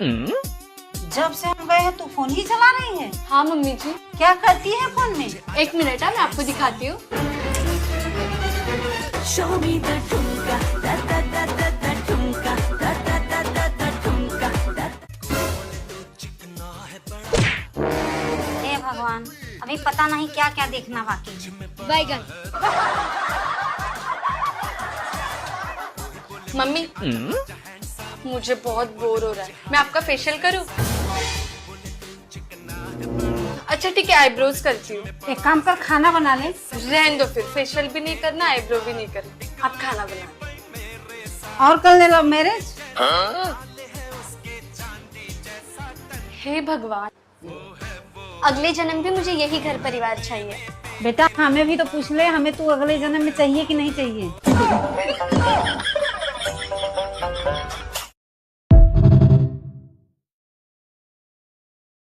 जब से हम गए हैं तू फोन ही चला रही है। हाँ मम्मी जी। क्या करती है फोन में? एक मिनट है, मैं आपको दिखाती हूँ। हे भगवान, अभी पता नहीं क्या क्या देखना बाकी है। बैगन। मम्मी मुझे बहुत बोर हो रहा है, मैं आपका फेशियल करूँ? अच्छा ठीक है, आईब्रोज करती हूँ। एक काम कर, खाना बना ले। रहने दो फिर, फेशियल भी नहीं करना, आईब्रो भी नहीं करना, आप खाना बना। और कर ले लव मैरिज। हे भगवान, अगले जन्म भी मुझे यही घर परिवार चाहिए। बेटा हमें भी तो पूछ ले, हमें तू अगले जन्म में चाहिए कि नहीं चाहिए।